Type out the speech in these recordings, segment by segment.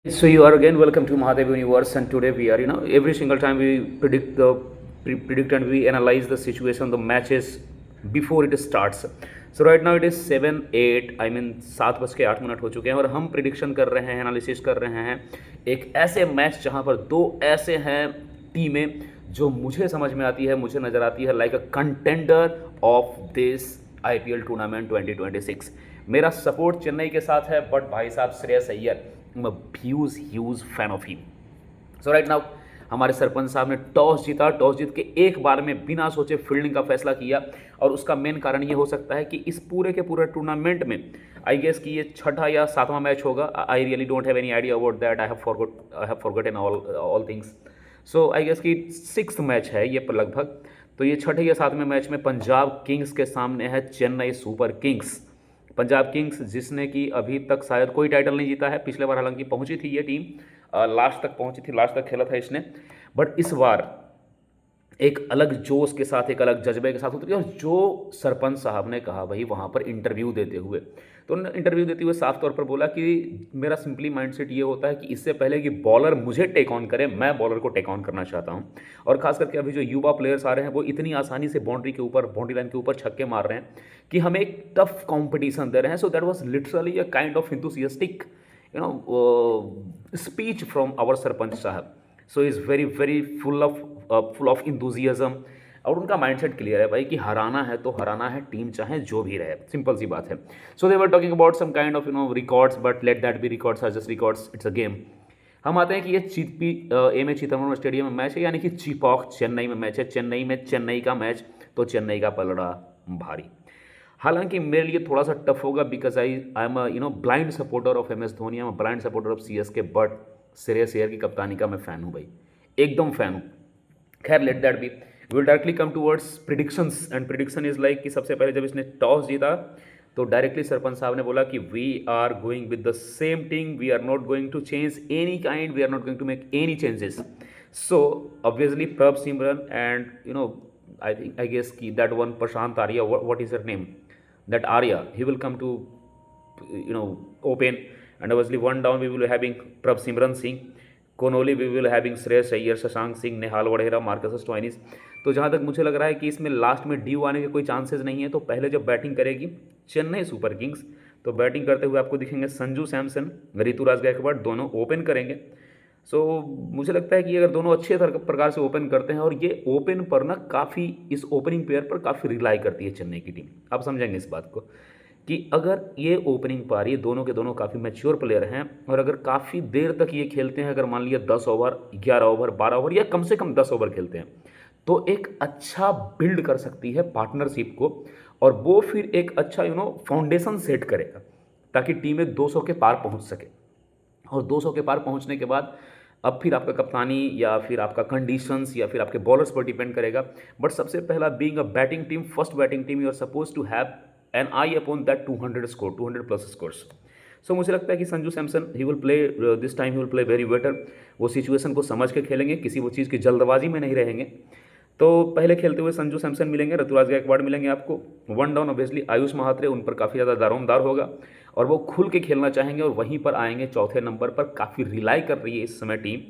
So you are again welcome to Mahadev Universe, and today we are, every single time we predict and we analyze the situation, the matches before it starts. So right now it is 7:08, I mean 7:08 हो चुके हैं और हम prediction कर रहे हैं, analysis कर रहे हैं एक ऐसे मैच जहां पर दो ऐसे हैं टीमें जो मुझे समझ में आती है, मुझे नज़र आती है like a contender of this IPL tournament 2026। मेरा सपोर्ट चेन्नई के साथ है, बट भाई साहब Shreyas Iyer, I'm a huge fan of him. So right now हमारे सरपंच साहब ने टॉस जीता, टॉस जीत के एक बार में बिना सोचे फील्डिंग का फैसला किया और उसका मेन कारण ये हो सकता है कि इस पूरे के पूरे टूर्नामेंट में आई गेस कि ये छठा या सातवां मैच होगा। I really don't have any idea about that, I have forgotten all things. So I guess कि सिक्स्थ मैच है ये लगभग, तो ये छठे या सातवें मैच में पंजाब किंग्स के सामने है चेन्नई सुपर किंग्स। पंजाब किंग्स जिसने कि अभी तक शायद कोई टाइटल नहीं जीता है, पिछले बार हालांकि पहुंची थी ये टीम, लास्ट तक पहुंची थी, लास्ट तक खेला था इसने, बट इस बार एक अलग जोश के साथ, एक अलग जज्बे के साथ उतरी। और जो सरपंच साहब ने कहा भाई वहाँ पर इंटरव्यू देते हुए, तो उन्होंने इंटरव्यू देते हुए साफ तौर पर बोला कि मेरा सिंपली माइंडसेट ये होता है कि इससे पहले कि बॉलर मुझे टेक ऑन करे, मैं बॉलर को टेक ऑन करना चाहता हूँ। और खास करके अभी जो युवा प्लेयर्स आ रहे हैं वो इतनी आसानी से बाउंड्री लाइन के ऊपर छक्के मार रहे हैं कि हमें एक टफ कॉम्पिटिशन दे रहे हैं। So that was literally a kind of enthusiastic speech from our sarpanch साहब। So is very full of enthusiasm. और उनका माइंडसेट क्लियर है भाई कि हराना है तो हराना है, टीम चाहे जो भी रहे, सिंपल सी बात है। So they were talking about some kind of records, but let that be, records are just records, it's a game. हम आते हैं कि ये एम ए चिदम्बरम स्टेडियम में मैच है, यानी कि चिपॉक चेन्नई में मैच है। चेन्नई में चेन्नई का मैच, तो चेन्नई का पलड़ा भारी। हालांकि मेरे लिए थोड़ा सा टफ होगा because I am a blind supporter of MS Dhoni, I am blind supporter of CSK, but Shreyas Iyer की कप्तानी का मैं फ़ैन हूँ भाई, एकदम फ़ैन हूँ। खैर let that be, we will directly come towards predictions. And prediction is like कि सबसे पहले जब इसने टॉस जीता तो डायरेक्टली सरपंच साहब ने बोला कि we are going with the same team, we are not going to change any kind, we are not going to make any changes. So obviously Prabh Simran and I guess कि that one Prashant Arya, what is her name, that Arya, he will come to open, and obviously one down we will be having Prabh Simran Singh, Konoli we will having Shreyas Iyer, Shashank Singh, Nehal Vadehra, Marcus Stoinis। तो जहाँ तक मुझे लग रहा है कि इसमें last में ड्यू आने के कोई चांसेस नहीं है। तो पहले जब बैटिंग करेगी चेन्नई सुपर किंग्स, तो बैटिंग करते हुए आपको दिखेंगे संजू सैमसन, ऋतुराज गायकवाड़, दोनों ओपन करेंगे। सो मुझे लगता है कि अगर दोनों अच्छे प्रकार से ओपन करते हैं, और ये ओपन पर ना काफ़ी, इस ओपनिंग पेयर पर काफ़ी रिलाई करती है चेन्नई की टीम। आप समझेंगे इस बात को कि अगर ये ओपनिंग पारी, ये दोनों के दोनों काफ़ी मैच्योर प्लेयर हैं, और अगर काफ़ी देर तक ये खेलते हैं, अगर मान लिया 10 ओवर, 11 ओवर, 12 ओवर या कम से कम 10 ओवर खेलते हैं, तो एक अच्छा बिल्ड कर सकती है पार्टनरशिप को, और वो फिर एक अच्छा फाउंडेशन सेट करेगा ताकि टीमें 200 के पार पहुंच सके। और 200 के पार पहुंचने के बाद अब फिर आपका कप्तानी या फिर आपका कंडीशंस या फिर आपके बॉलर्स पर डिपेंड करेगा। बट सबसे पहला, being a batting team, first batting team, you are suppose to have an eye upon that 200 score, 200 plus scores. So मुझे लगता है कि Sanju Samson, he will play this time, he will play very better. वो situation को समझ के खेलेंगे, किसी वो चीज़ की जल्दबाजी में नहीं रहेंगे। तो पहले खेलते हुए संजू सैमसन मिलेंगे, ऋतुराज गायकवाड़ मिलेंगे आपको। One down obviously Ayush Mhatre, उन पर काफ़ी ज़्यादा दारोमदार होगा और वो खुल के खेलना चाहेंगे। और वहीं पर आएंगे चौथे नंबर पर, काफ़ी रिलाई कर रही है इस समय टीम,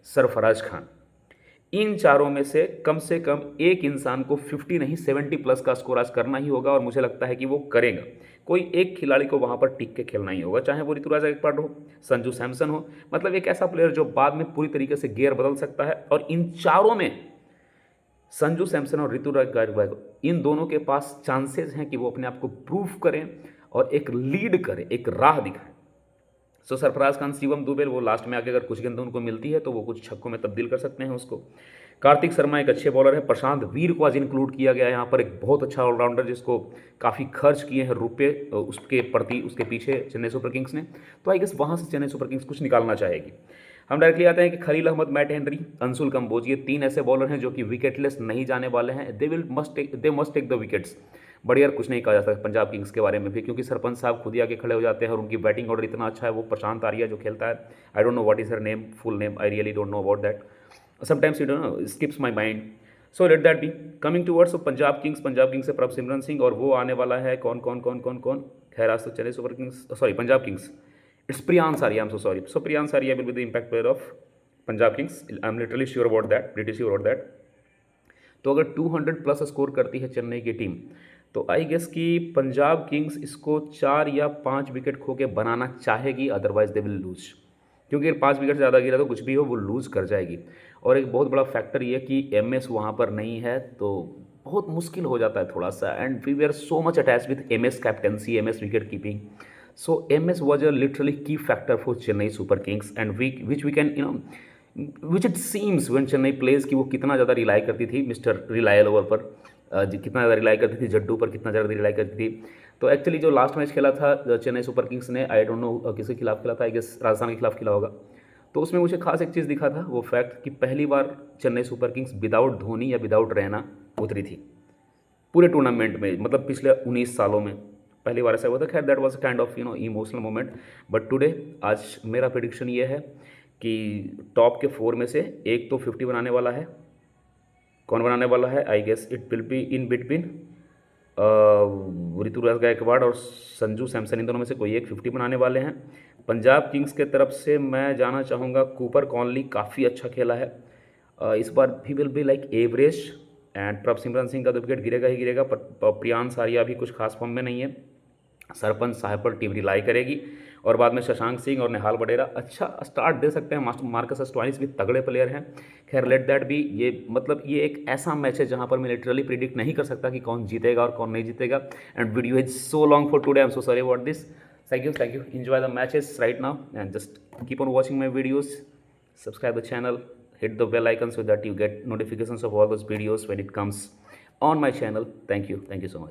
सरफराज खान। इन चारों में से कम एक इंसान को 50 नहीं 70 प्लस का स्कोर आज करना ही होगा, और मुझे लगता है कि वो करेगा। कोई एक खिलाड़ी को वहाँ पर टिक के खेलना ही होगा, चाहे वो ऋतुराज गायकवाड़ हो, संजू सैमसन हो, मतलब एक ऐसा प्लेयर जो बाद में पूरी तरीके से गियर बदल सकता है। और इन चारों में संजू सैमसन और ऋतुराज गायकवाड़, इन दोनों के पास चांसेस हैं कि वो अपने आप को प्रूव करें और एक लीड करें, एक राह दिखाएं। सो सरफराज खान, शिवम दुबे, वो लास्ट में आके अगर कुछ गेंद उनको मिलती है तो वो कुछ छक्कों में तब्दील कर सकते हैं उसको। कार्तिक शर्मा एक अच्छे बॉलर है। प्रशांत वीर को आज इंक्लूड किया गया है यहाँ पर, एक बहुत अच्छा ऑलराउंडर जिसको काफ़ी खर्च किए हैं रुपये उसके प्रति, उसके पीछे चेन्नई सुपर किंग्स ने। तो आई गेस वहाँ से चेन्नई सुपर किंग्स कुछ निकालना चाहेगी। हम डायरेक्टली आते हैं कि खलील अहमद, मैट हेनरी, अंशुल कंबोज, ये 3 ऐसे बॉलर हैं जो कि विकेटलेस नहीं जाने वाले हैं। They must take the wickets. But यार कुछ नहीं कहा जा सकता पंजाब किंग्स के बारे में भी, क्योंकि सरपंच साहब खुद ही आके खड़े हो जाते हैं और उनकी बैटिंग ऑर्डर इतना अच्छा है। वो प्रशांत आर्या जो खेलता है, I don't know what is her name, full name, I really don't know about that, sometimes you don't know, skips my mind. So let that be. Coming towards Punjab Kings से प्रभ सिमरन सिंह, और वो आने वाला है कौन कौन कौन कौन कौन, खैर आज तो Chennai Super Kings, sorry Punjab Kings, It's Priyansh Arya, I'm so sorry. So Priyansh Arya will be the impact player of Punjab Kings. I'm literally sure about that, pretty sure about that. तो अगर 200 प्लस स्कोर करती है चेन्नई की team, तो आई guess कि Punjab Kings इसको 4 या 5 wicket खो के बनाना चाहेगी, अदरवाइज दे विल लूज, क्योंकि 5 विकेट से ज़्यादा गिरा तो कुछ भी हो वो लूज़ कर जाएगी। और एक बहुत बड़ा फैक्टर ये कि एमएस वहाँ पर नहीं है, तो बहुत मुश्किल हो जाता है थोड़ा सा। And we are so much attach with MS captaincy, MS wicket keeping. So MS was a literally key factor for Chennai Super Kings and which we can which it seems when Chennai plays कि वो कितना ज़्यादा रिलाई करती थी मिस्टर रिलायल ओवर पर, कितना ज़्यादा rely करती थी जड्डू पर, कितना ज़्यादा रिलाई करती थी। तो एक्चुअली जो लास्ट मैच खेला था चेन्नई सुपर किंग्स ने, आई डोंट नो किसके खिलाफ खेला था, आई गेस राजस्थान के खिलाफ खेला होगा। तो उसमें मुझे खास एक चीज़ दिखा था, वो फैक्ट कि पहली बार चेन्नई सुपर किंग्स विदाउट धोनी या विदाउट रैना उतरी थी पूरे टूर्नामेंट में, मतलब पिछले 19 सालों में पहली बार ऐसा हुआ था। खैर that was kind of emotional moment. But today, आज मेरा प्रेडिक्शन ये है कि टॉप के 4 में से एक तो 50 बनाने वाला है। कौन बनाने वाला है? I guess it will be in between Ruturaj Gaikwad और संजू सैमसन, इन दोनों में से कोई एक 50 बनाने वाले हैं। पंजाब किंग्स के तरफ से मैं जाना चाहूँगा कूपर कॉनली, काफ़ी अच्छा खेला है इस बार। He will be like average. And Prabhsimran Singh का तो विकेट गिरेगा ही गिरेगा, पर प्रियांश आर्या भी कुछ खास फॉर्म में नहीं है। सरपंच साहब पर टीम रिलाई करेगी। और बाद में शशांक सिंह और निहाल वडेरा अच्छा स्टार्ट दे सकते हैं। मार्कस स्टोइनिस भी तगड़े प्लेयर हैं। खैर लेट दैट बी। ये मतलब ये एक ऐसा मैच है जहां पर मैं लिटरली प्रिडिक्ट नहीं कर सकता कि कौन जीतेगा और कौन नहीं जीतेगा। And video is so long for today, I am so sorry about this. Thank you, enjoy the matches right now and just keep on watching my videos. Subscribe the channel, hit the bell icon so that you get notifications of all those videos when it comes on my channel. Thank you so much.